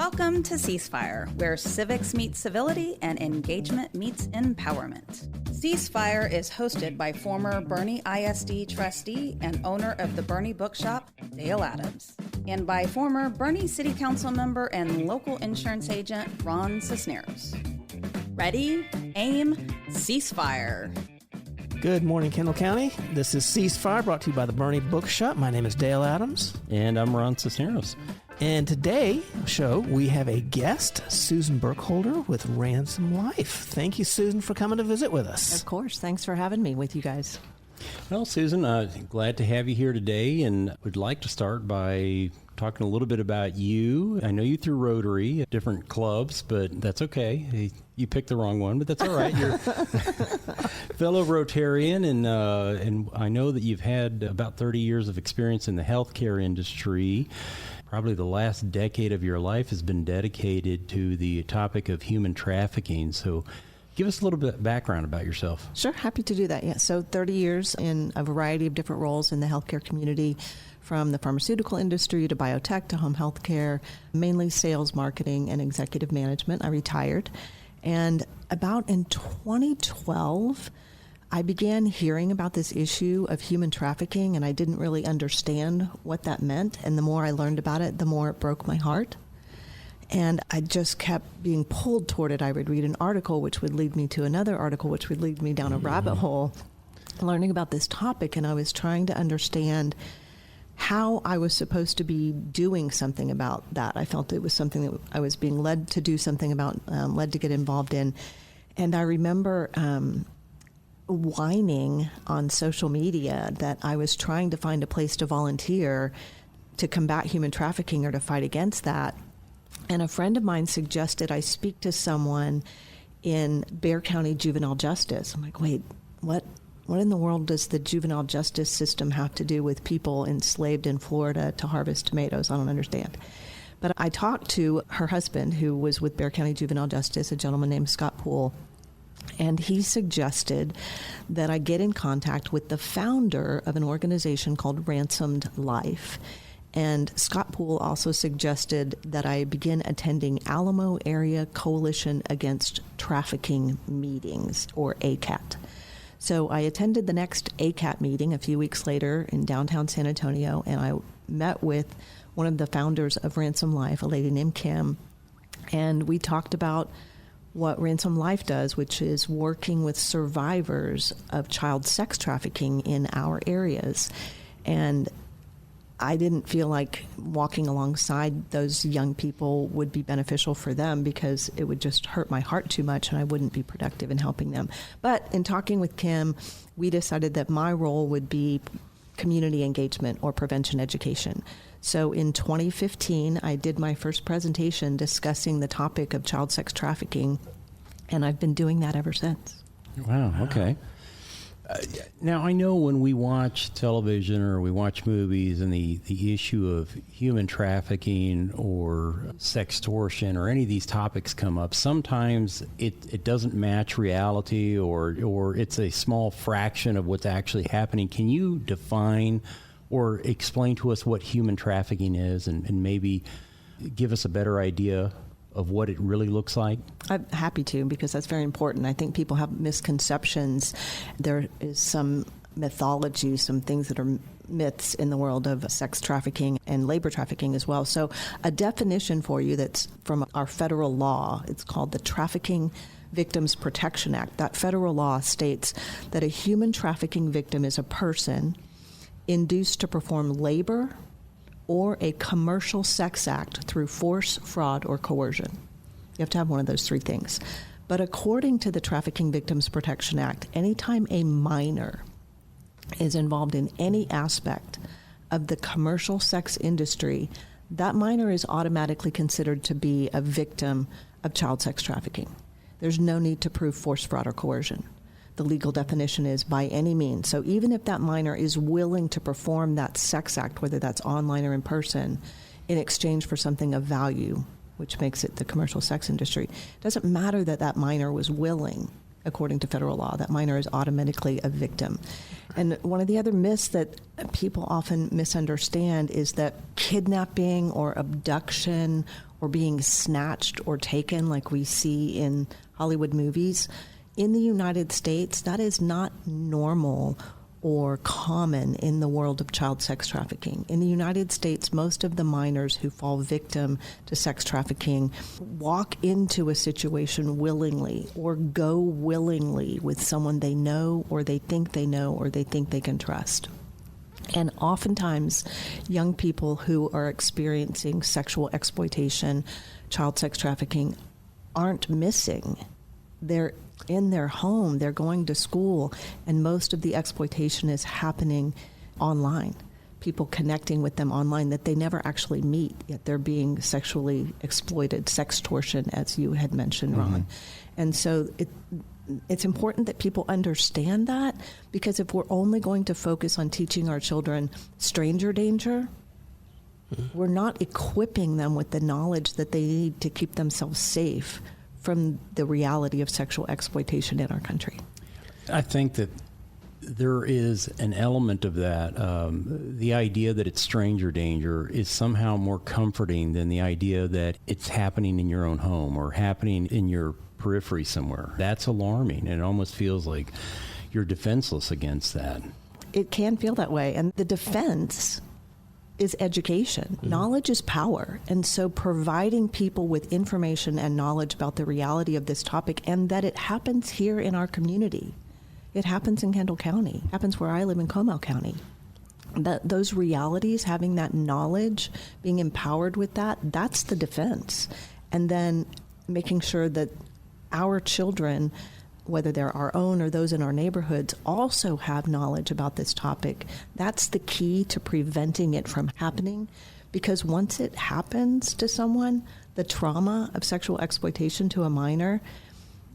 Welcome to Ceasefire, where civics meet civility and engagement meets empowerment. Ceasefire is hosted by former Bernie ISD trustee and owner of the Bernie Bookshop, Dale Adams, and by former Bernie City Council member and local insurance agent, Ron Cisneros. Ready, aim, ceasefire. Good morning, Kendall County. This is Ceasefire, brought to you by the Bernie Bookshop. My name is Dale Adams. And I'm Ron Cisneros. And today, show, we have a guest, Susan Burkholder with Ransomed Life. Thank you, Susan, for coming to visit with us. Of course. Thanks for having me with you guys. Well, Susan, glad to have you here today, and would like to start by talking a little bit about you. I know you through Rotary, different clubs, but that's okay. You picked the wrong one, but that's all right. You're fellow Rotarian, and I know that you've had about 30 years of experience in the healthcare industry. Probably the last decade of your life has been dedicated to the topic of human trafficking. So give us a little bit of background about yourself. Sure, happy to do that. Yeah, so 30 years in a variety of different roles in the healthcare community, from the pharmaceutical industry to biotech to home healthcare, mainly sales, marketing, and executive management. I retired. And about in 2012, I began hearing about this issue of human trafficking, and I didn't really understand what that meant. And the more I learned about it, the more it broke my heart. And I just kept being pulled toward it. I would read an article, which would lead me to another article, which would lead me down a rabbit hole, learning about this topic. And I was trying to understand how I was supposed to be doing something about that. I felt it was something that I was being led to do something about, led to get involved in. And I remember whining on social media that I was trying to find a place to volunteer to combat human trafficking or to fight against that. And a friend of mine suggested I speak to someone in Bexar County Juvenile Justice. I'm like, wait, what in the world does the juvenile justice system have to do with people enslaved in Florida to harvest tomatoes? I don't understand. But I talked to her husband, who was with Bexar County Juvenile Justice, a gentleman named Scott Poole, and he suggested that I get in contact with the founder of an organization called Ransomed Life. And Scott Poole also suggested that I begin attending Alamo Area Coalition Against Trafficking meetings, or ACAT. So I attended the next ACAT meeting a few weeks later in downtown San Antonio, and I met with one of the founders of Ransomed Life, a lady named Kim, and we talked about what Ransomed Life does, which is working with survivors of child sex trafficking in our areas. And I didn't feel like walking alongside those young people would be beneficial for them, because it would just hurt my heart too much and I wouldn't be productive in helping them. But in talking with Kim, we decided that my role would be community engagement or prevention education. So in 2015, I did my first presentation discussing the topic of child sex trafficking, and I've been doing that ever since. Wow, okay. Now, I know when we watch television or we watch movies and the issue of human trafficking or sextortion or any of these topics come up, sometimes it doesn't match reality, or it's a small fraction of what's actually happening. Can you define or explain to us what human trafficking is, and maybe give us a better idea of what it really looks like? I'm happy to, because that's very important. I think people have misconceptions. There is some mythology, some things that are myths in the world of sex trafficking and labor trafficking as well. So a definition for you that's from our federal law, it's called the Trafficking Victims Protection Act. That federal law states that a human trafficking victim is a person induced to perform labor or a commercial sex act through force, fraud, or coercion. You have to have one of those three things. But according to the Trafficking Victims Protection Act, anytime a minor is involved in any aspect of the commercial sex industry, that minor is automatically considered to be a victim of child sex trafficking. There's no need to prove force, fraud, or coercion. The legal definition is by any means. So even if that minor is willing to perform that sex act, whether that's online or in person, in exchange for something of value, which makes it the commercial sex industry, it doesn't matter that that minor was willing. According to federal law, that minor is automatically a victim. And one of the other myths that people often misunderstand is that kidnapping or abduction or being snatched or taken like we see in Hollywood movies. In the United States, that is not normal or common in the world of child sex trafficking. In the United States, most of the minors who fall victim to sex trafficking walk into a situation willingly or go willingly with someone they know or they think they know or they think they can trust. And oftentimes, young people who are experiencing sexual exploitation, child sex trafficking, aren't missing. They're in their home, they're going to school, and most of the exploitation is happening online. People connecting with them online that they never actually meet, yet they're being sexually exploited, sextortion, as you had mentioned, Ron. And so it's important that people understand that, because if we're only going to focus on teaching our children stranger danger, we're not equipping them with the knowledge that they need to keep themselves safe from the reality of sexual exploitation in our country. I think that there is an element of that. The idea that it's stranger danger is somehow more comforting than the idea that it's happening in your own home or happening in your periphery somewhere. That's alarming, and it almost feels like you're defenseless against that. It can feel that way, and the defense is education. Knowledge is power. And so providing people with information and knowledge about the reality of this topic, and that it happens here in our community. It happens in Kendall County. It happens where I live in Comal County. Those realities, having that knowledge, being empowered with that, that's the defense. And then making sure that our children, whether they're our own or those in our neighborhoods, also have knowledge about this topic. That's the key to preventing it from happening, because once it happens to someone, the trauma of sexual exploitation to a minor,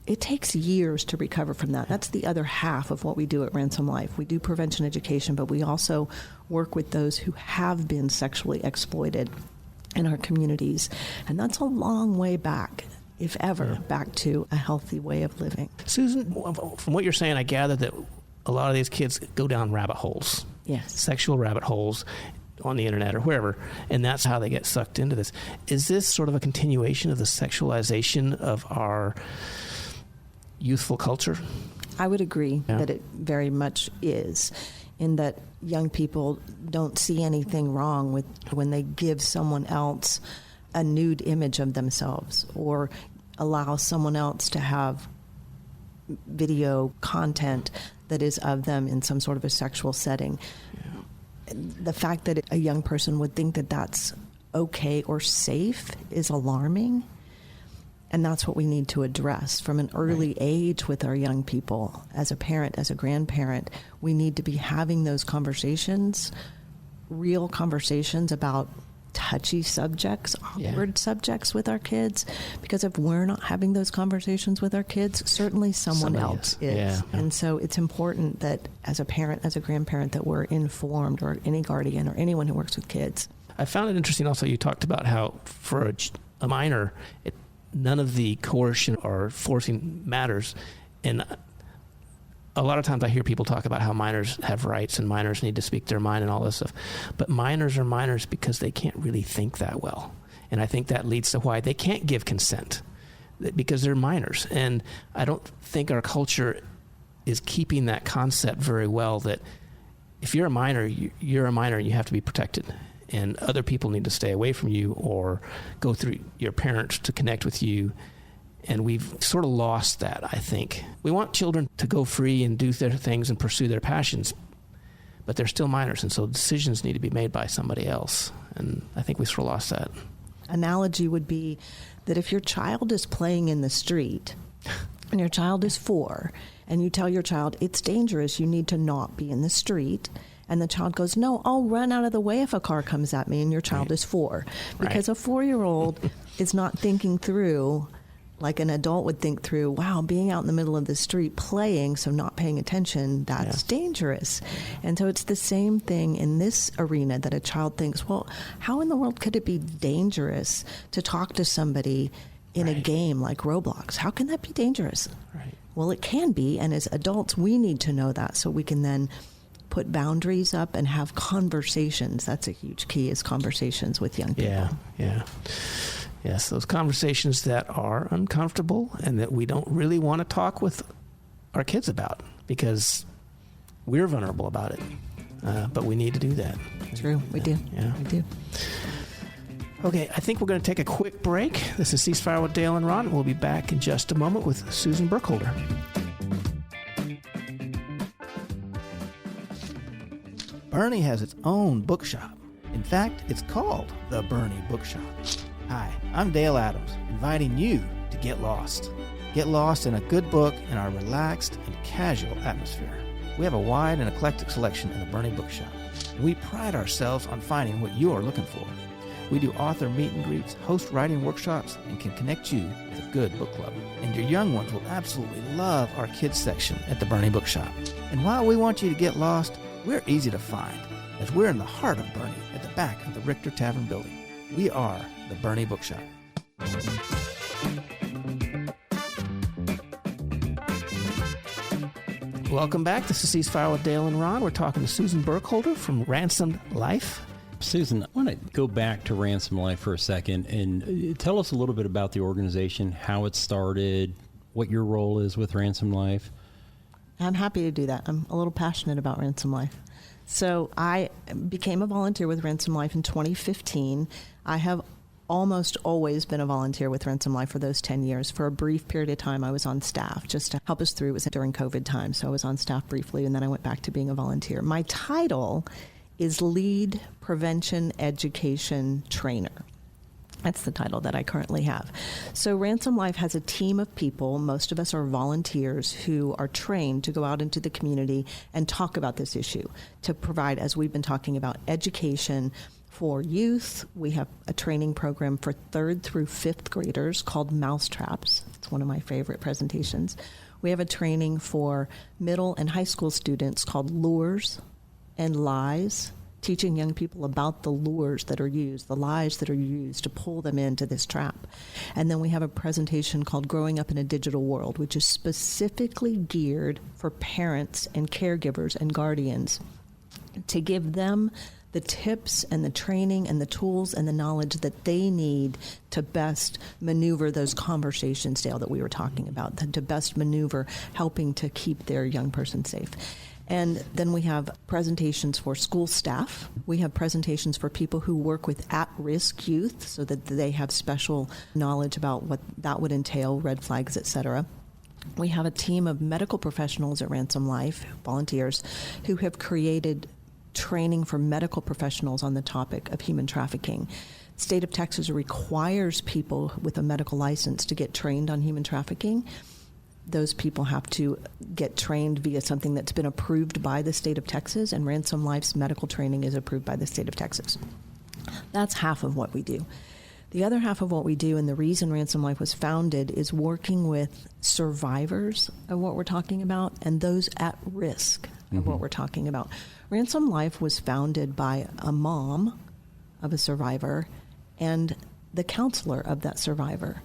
it takes years to recover from that. That's the other half of what we do at Ransomed Life. We do prevention education, but we also work with those who have been sexually exploited in our communities. And that's a long way back, if ever, back to a healthy way of living. Susan, from what you're saying, I gather that a lot of these kids go down rabbit holes. Yes. Sexual rabbit holes on the internet or wherever, and that's how they get sucked into this. Is this sort of a continuation of the sexualization of our youthful culture? I would agree that it very much is, in that young people don't see anything wrong with when they give someone else a nude image of themselves or allow someone else to have video content that is of them in some sort of a sexual setting. Yeah. The fact that a young person would think that that's okay or safe is alarming, and that's what we need to address from an early age with our young people. As a parent, as a grandparent, we need to be having those conversations, real conversations about touchy subjects, awkward subjects with our kids, because if we're not having those conversations with our kids, certainly someone else is. Yeah. And so it's important that as a parent, as a grandparent, that we're informed, or any guardian or anyone who works with kids. I found it interesting also, you talked about how for a minor, none of the coercion or forcing matters. And a lot of times I hear people talk about how minors have rights and minors need to speak their mind and all this stuff. But minors are minors because they can't really think that well. And I think that leads to why they can't give consent, because they're minors. And I don't think our culture is keeping that concept very well, that if you're a minor, you're a minor and you have to be protected. And other people need to stay away from you or go through your parents to connect with you. And we've sort of lost that, I think. We want children to go free and do their things and pursue their passions, but they're still minors, and so decisions need to be made by somebody else. And I think we sort of lost that. Analogy would be that if your child is playing in the street and your child is 4, and you tell your child it's dangerous, you need to not be in the street, and the child goes, no, I'll run out of the way if a car comes at me, and your child is 4. Because a 4-year-old is not thinking through like an adult would think through, wow, being out in the middle of the street playing, so not paying attention, that's dangerous. And so it's the same thing in this arena, that a child thinks, well, how in the world could it be dangerous to talk to somebody in a game like Roblox? How can that be dangerous? Well, it can be, and as adults, we need to know that so we can then put boundaries up and have conversations. That's a huge key, is conversations with young people. Yeah. Yes, those conversations that are uncomfortable and that we don't really want to talk with our kids about because we're vulnerable about it. But we need to do that. True, we do. Yeah. We do. Okay, I think we're going to take a quick break. This is Ceasefire with Dale and Ron. We'll be back in just a moment with Susan Burkholder. Bernie has its own bookshop. In fact, it's called the Bernie Bookshop. Hi, I'm Dale Adams, inviting you to get lost. Get lost in a good book in our relaxed and casual atmosphere. We have a wide and eclectic selection in the Bernie Bookshop, and we pride ourselves on finding what you're looking for. We do author meet and greets, host writing workshops, and can connect you with a good book club. And your young ones will absolutely love our kids section at the Bernie Bookshop. And while we want you to get lost, we're easy to find, as we're in the heart of Bernie at the back of the Richter Tavern building. We are the Bernie Bookshop. Welcome back. This is Ceasefire with Dale and Ron. We're talking to Susan Burkholder from Ransomed Life. Susan, I want to go back to Ransomed Life for a second and tell us a little bit about the organization, how it started, what your role is with Ransomed Life. I'm happy to do that. I'm a little passionate about Ransomed Life. So I became a volunteer with Ransomed Life in 2015. I have almost always been a volunteer with Ransomed Life for those 10 years. For a brief period of time, I was on staff just to help us through. It was during COVID time, so I was on staff briefly, and then I went back to being a volunteer. My title is Lead Prevention Education Trainer. That's the title that I currently have. So Ransomed Life has a team of people, most of us are volunteers, who are trained to go out into the community and talk about this issue, to provide, as we've been talking about, education for youth. We have a training program for 3rd through 5th graders called Mousetraps. It's one of my favorite presentations. We have a training for middle and high school students called Lures and Lies, teaching young people about the lures that are used, the lies that are used to pull them into this trap. And then we have a presentation called Growing Up in a Digital World, which is specifically geared for parents and caregivers and guardians to give them the tips and the training and the tools and the knowledge that they need to best maneuver those conversations, Dale, that we were talking about, to best maneuver helping to keep their young person safe. And then we have presentations for school staff. We have presentations for people who work with at-risk youth so that they have special knowledge about what that would entail, red flags, etc. We have a team of medical professionals at Ransomed Life, volunteers, who have created training for medical professionals on the topic of human trafficking. The state of Texas requires people with a medical license to get trained on human trafficking. Those people have to get trained via something that's been approved by the state of Texas, and Ransomed Life's medical training is approved by the state of Texas. That's half of what we do. The other half of what we do, and the reason Ransomed Life was founded, is working with survivors of what we're talking about and those at risk of what we're talking about. Ransomed Life was founded by a mom of a survivor and the counselor of that survivor.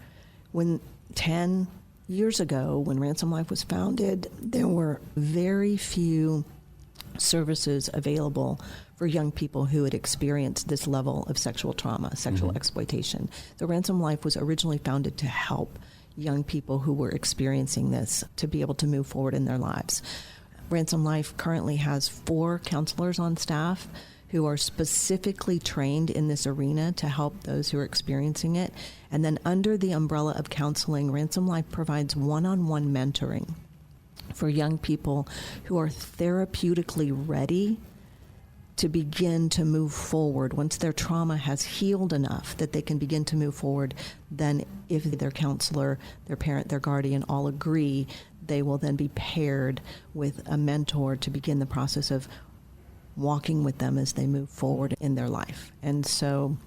When 10 years ago, when Ransomed Life was founded, there were very few services available for young people who had experienced this level of sexual trauma, sexual exploitation. So Ransomed Life was originally founded to help young people who were experiencing this to be able to move forward in their lives. Ransomed Life currently has 4 counselors on staff who are specifically trained in this arena to help those who are experiencing it. And then under the umbrella of counseling, Ransomed Life provides one-on-one mentoring for young people who are therapeutically ready to begin to move forward. Once their trauma has healed enough that they can begin to move forward, then if their counselor, their parent, their guardian all agree, they will then be paired with a mentor to begin the process of walking with them as they move forward in their life. And so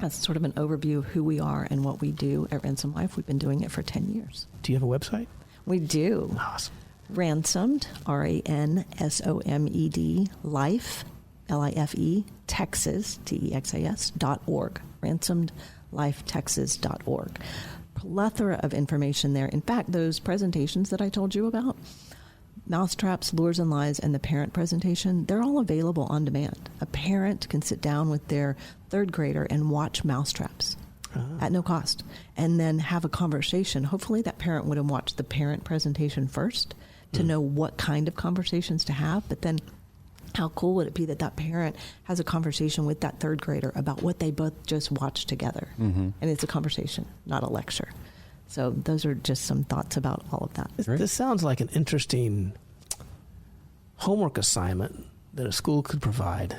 that's sort of an overview of who we are and what we do at Ransomed Life. We've been doing it for 10 years. Do you have a website? We do. Awesome. Ransomed, RANSOMED, Life, LIFE, Texas, TEXAS.org. RansomedLifeTexas.org. Plethora of information there. In fact, those presentations that I told you about, Mousetraps, Lures and Lies, and the parent presentation, they're all available on demand. A parent can sit down with their 3rd grader and watch Mousetraps. at no cost, and then have a conversation. Hopefully that parent would have watched the parent presentation first to know what kind of conversations to have, but then how cool would it be that that parent has a conversation with that third grader about what they both just watched together? And it's a conversation, not a lecture. So those are just some thoughts about all of that. This sounds like an interesting homework assignment that a school could provide,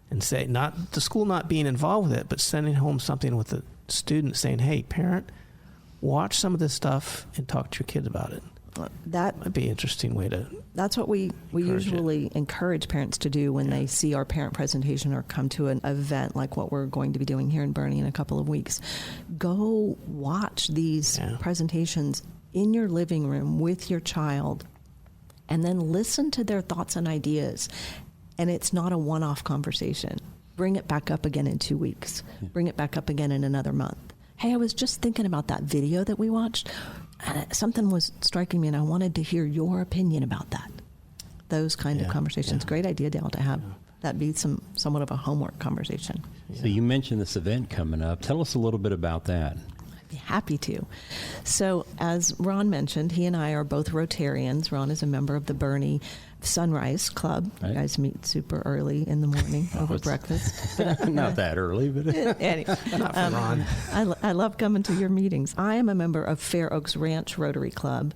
and say, not the school not being involved with it, but sending home something with the student saying, hey, parent, watch some of this stuff and talk to your kid about it. That might be an interesting way to. That's what we usually encourage parents to do when they see our parent presentation or come to an event like what we're going to be doing here in Boerne in a couple of weeks. Go watch these presentations in your living room with your child, and then listen to their thoughts and ideas. And it's not a one-off conversation. Bring it back up again in 2 weeks. Bring it back up again in another month. Hey, I was just thinking about that video that we watched. Something was striking me, and I wanted to hear your opinion about that. Those kind of conversations. Great idea, Dale, to have that be somewhat of a homework conversation. So you mentioned this event coming up. Tell us a little bit about that. I'd be happy to. So as Ron mentioned, he and I are both Rotarians. Ron is a member of the Boerne Sunrise Club. Right. You guys meet super early in the morning over breakfast. Not that early, but Anyway, Not for Ron. I love coming to your meetings. I am a member of Fair Oaks Ranch Rotary Club,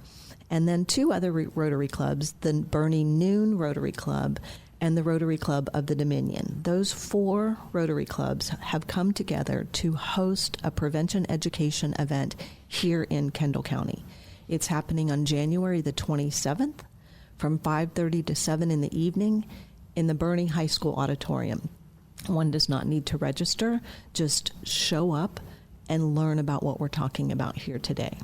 and then 2 other Rotary clubs, the Boerne Noon Rotary Club and the Rotary Club of the Dominion. Those 4 Rotary clubs have come together to host a prevention education event here in Kendall County. It's happening on January the 27th from 5:30 to 7 in the evening in the Boerne High School auditorium. One does not need to register, just show up and learn about what we're talking about here today.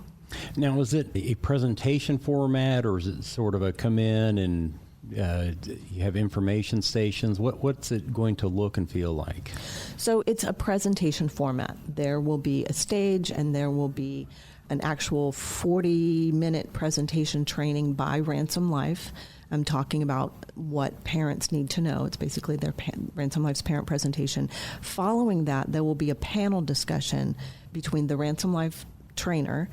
Now, is it a presentation format, or is it sort of a come in and you have information stations? What's it going to look and feel like? So it's a presentation format. There will be a stage, and there will be an actual 40-minute presentation training by Ransomed Life. I'm talking about what parents need to know. It's basically their Ransomed Life's parent presentation. Following that, there will be a panel discussion between the Ransomed Life trainer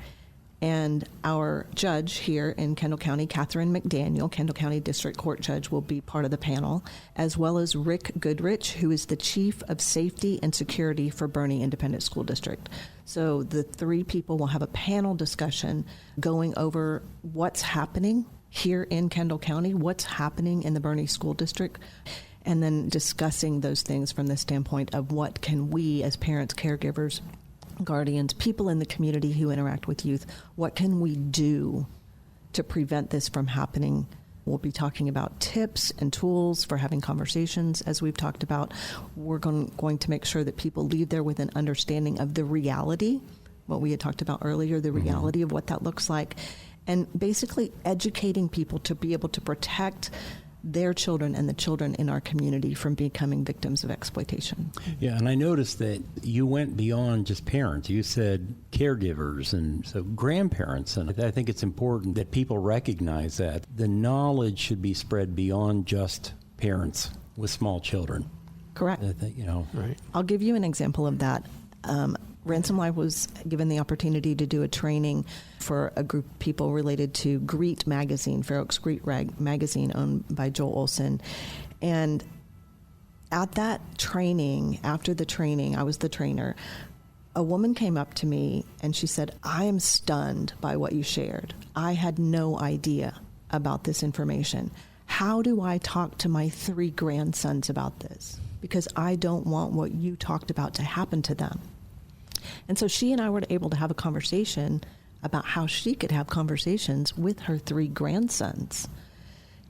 and our judge here in Kendall County, Catherine McDaniel, Kendall County District Court Judge, will be part of the panel, as well as Rick Goodrich, who is the Chief of Safety and Security for Boerne Independent School District. So the 3 people will have a panel discussion going over what's happening here in Kendall County, what's happening in the Boerne School District, and then discussing those things from the standpoint of what can we as parents, caregivers, guardians, people in the community who interact with youth, what can we do to prevent this from happening? We'll be talking about tips and tools for having conversations, as we've talked about. We're going to make sure that people leave there with an understanding of the reality, what we had talked about earlier, the reality of what that looks like, and basically educating people to be able to protect their children and the children in our community from becoming victims of exploitation. Yeah, and I noticed that you went beyond just parents. You said caregivers and so grandparents, and I think it's important that people recognize that the knowledge should be spread beyond just parents with small children. Correct. I think, Right. I'll give you an example of that. Ransomed Life was given the opportunity to do a training for a group of people related to Greet magazine, Fair Oaks Greet magazine, owned by Joel Olson. And at that training, after the training, I was the trainer, a woman came up to me and she said, I am stunned by what you shared. I had no idea about this information. How do I talk to my 3 grandsons about this? Because I don't want what you talked about to happen to them. And so she and I were able to have a conversation about how she could have conversations with her 3 grandsons.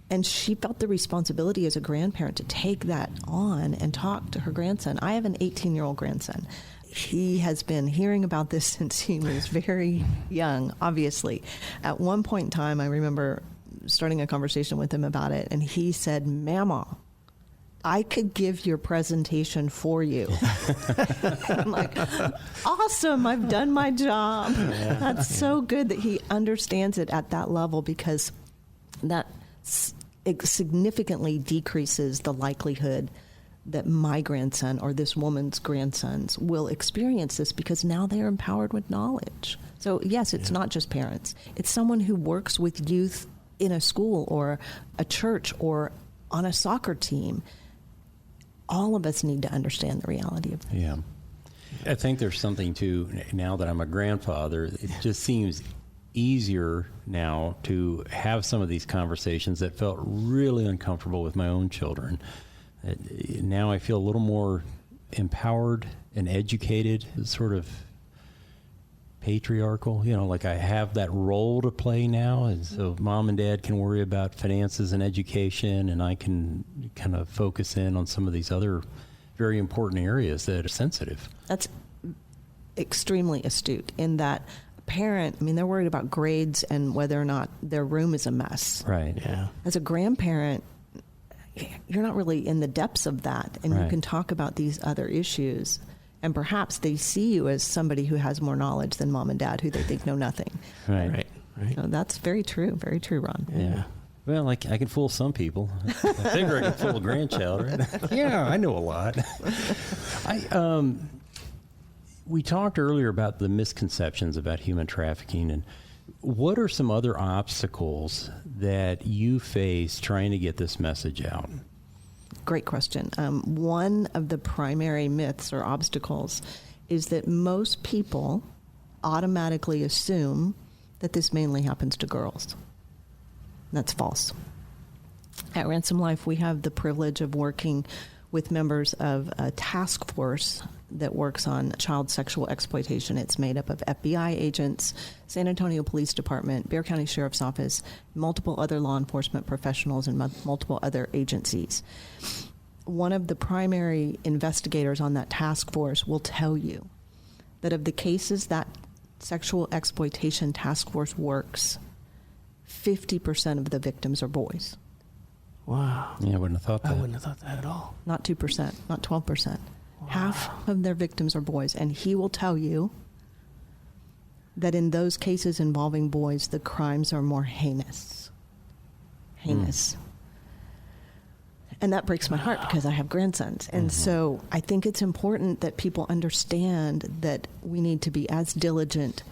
And she felt the responsibility as a grandparent to take that on and talk to her grandson. I have an 18-year-old grandson. He has been hearing about this since he was very young, obviously. At one point in time, I remember starting a conversation with him about it, and he said, Mama, I could give your presentation for you. I'm like, awesome, I've done my job. That's so good that he understands it at that level, because that it significantly decreases the likelihood that my grandson or this woman's grandsons will experience this because now they're empowered with knowledge. So yes, it's not just parents. It's someone who works with youth in a school or a church or on a soccer team. All of us need to understand the reality of it. Yeah. I think there's something too, now that I'm a grandfather, it just seems easier now to have some of these conversations that felt really uncomfortable with my own children. Now I feel a little more empowered and educated, sort of patriarchal, like I have that role to play now. And so mom and dad can worry about finances and education, and I can kind of focus in on some of these other very important areas that are sensitive. That's extremely astute in that parent, they're worried about grades and whether or not their room is a mess. Right. Yeah. As a grandparent, you're not really in the depths of that, and you can talk about these other issues. And perhaps they see you as somebody who has more knowledge than mom and dad, who they think know nothing. Right. So that's very true, Ron. Yeah. Well, I can fool some people. I figure I can fool a grandchild, right? Yeah, I know a lot. We talked earlier about the misconceptions about human trafficking, and what are some other obstacles that you face trying to get this message out? Great question. One of the primary myths or obstacles is that most people automatically assume that this mainly happens to girls. That's false. At Ransomed Life, we have the privilege of working with members of a task force that works on child sexual exploitation. It's made up of FBI agents, San Antonio Police Department, Bexar County Sheriff's Office, multiple other law enforcement professionals, and multiple other agencies. One of the primary investigators on that task force will tell you that of the cases that sexual exploitation task force works, 50% of the victims are boys. Wow. Yeah, I wouldn't have thought that. I wouldn't have thought that at all. Not 2%, not 12%. Wow. Half of their victims are boys. And he will tell you that in those cases involving boys, the crimes are more heinous. And that breaks my heart because I have grandsons. And so I think it's important that people understand that we need to be as diligent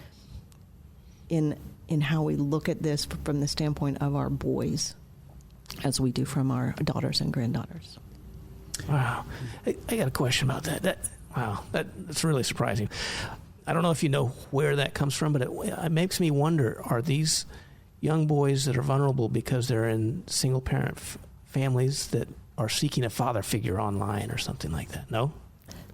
in how we look at this from the standpoint of our boys as we do from our daughters and granddaughters. Wow. I got a question about that. That's really surprising. I don't know if you know where that comes from, but it makes me wonder, are these young boys that are vulnerable because they're in single-parent families that are seeking a father figure online or something like that? No?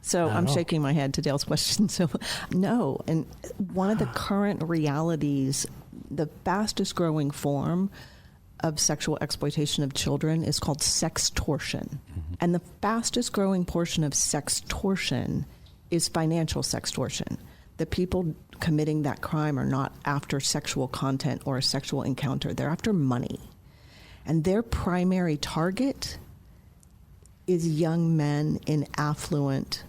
So I'm shaking my head to Dale's question. So no. And one of the current realities, the fastest growing form of sexual exploitation of children is called sextortion. Mm-hmm. And the fastest growing portion of sextortion is financial sextortion. The people committing that crime are not after sexual content or a sexual encounter. They're after money. And their primary target is young men in affluent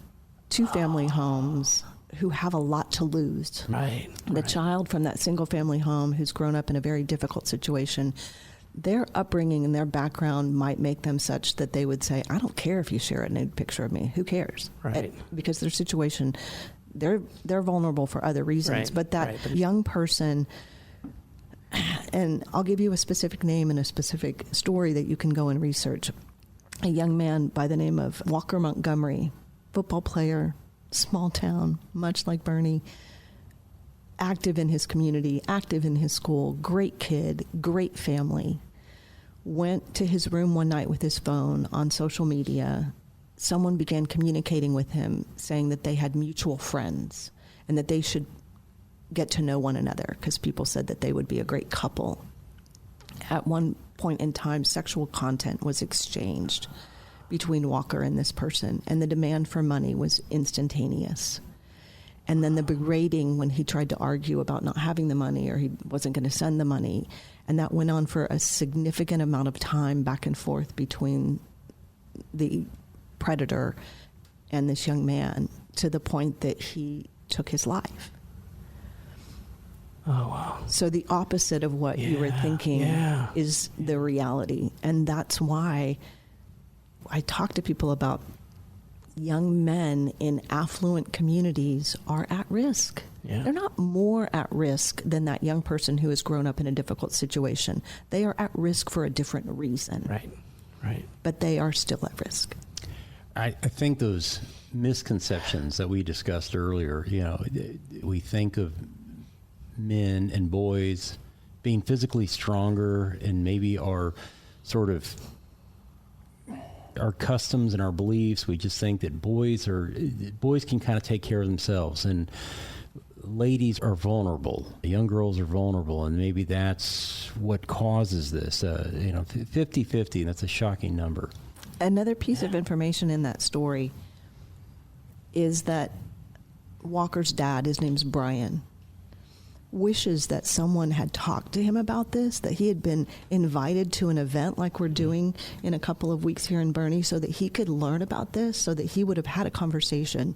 two-family homes who have a lot to lose. Right. The child from that single-family home who's grown up in a very difficult situation, their upbringing and their background might make them such that they would say, I don't care if you share a nude picture of me. Who cares? Right. Because their situation, they're vulnerable for other reasons. Right. But that young person, and I'll give you a specific name and a specific story that you can go and research. A young man by the name of Walker Montgomery, football player, small town, much like Bernie, active in his community, active in his school, great kid, great family, went to his room one night with his phone on social media. Someone began communicating with him saying that they had mutual friends and that they should get to know one another because people said that they would be a great couple. At one point in time, sexual content was exchanged between Walker and this person, and the demand for money was instantaneous. And then the berating when he tried to argue about not having the money or he wasn't going to send the money. And that went on for a significant amount of time back and forth between the predator and this young man to the point that he took his life. Oh, wow. So the opposite of what you were thinking is the reality. And that's why I talk to people about young men in affluent communities are at risk. Yeah. They're not more at risk than that young person who has grown up in a difficult situation. They are at risk for a different reason. Right. But they are still at risk. I think those misconceptions that we discussed earlier, we think of men and boys being physically stronger, and maybe our customs and our beliefs, we just think that boys can kind of take care of themselves, and ladies are vulnerable, young girls are vulnerable, and maybe that's what causes this. 50-50, that's a shocking number. Another piece of information in that story is that Walker's dad, his name's Brian, wishes that someone had talked to him about this, that he had been invited to an event like we're doing in a couple of weeks here in Boerne, so that he could learn about this, so that he would have had a conversation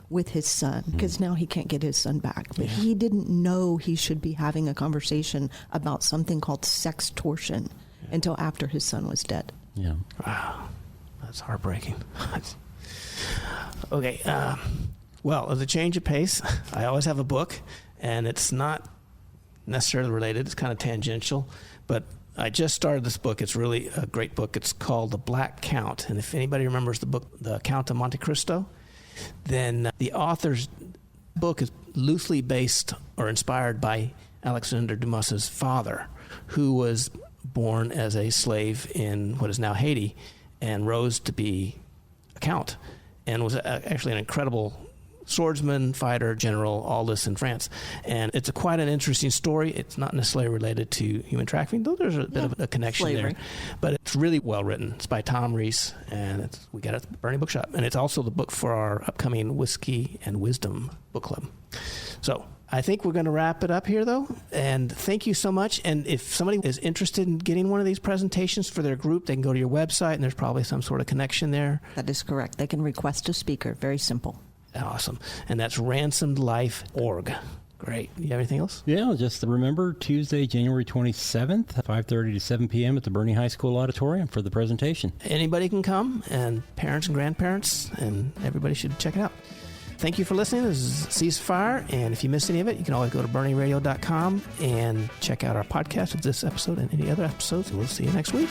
with his son, because now he can't get his son back. But he didn't know he should be having a conversation about something called sextortion until after his son was dead. Yeah. Wow. That's heartbreaking. Okay. Well, as a change of pace, I always have a book, and it's not necessarily related. It's kind of tangential, but I just started this book. It's really a great book. It's called The Black Count. And if anybody remembers the book, The Count of Monte Cristo, then the author's book is loosely based or inspired by Alexander Dumas's father, who was born as a slave in what is now Haiti and rose to be a count and was actually an incredible swordsman, fighter, general, all this in France. And it's quite an interesting story. It's not necessarily related to human trafficking, though there's a bit of a connection slavery there. But it's really well written. It's by Tom Rees, and we got it at the Boerne Bookshop. And it's also the book for our upcoming Whiskey and Wisdom book club. So I think we're going to wrap it up here, though. And thank you so much. And if somebody is interested in getting one of these presentations for their group, they can go to your website, and there's probably some sort of connection there. That is correct. They can request a speaker. Very simple. Awesome. And that's ransomedlife.org. Great. You have anything else? Yeah, just remember Tuesday, January 27th, 5:30 to 7 p.m. at the Boerne High School Auditorium for the presentation. Anybody can come, and parents and grandparents, and everybody should check it out. Thank you for listening. This is Ceasefire, and if you missed any of it, you can always go to BoerneRadio.com and check out our podcast of this episode and any other episodes, and we'll see you next week.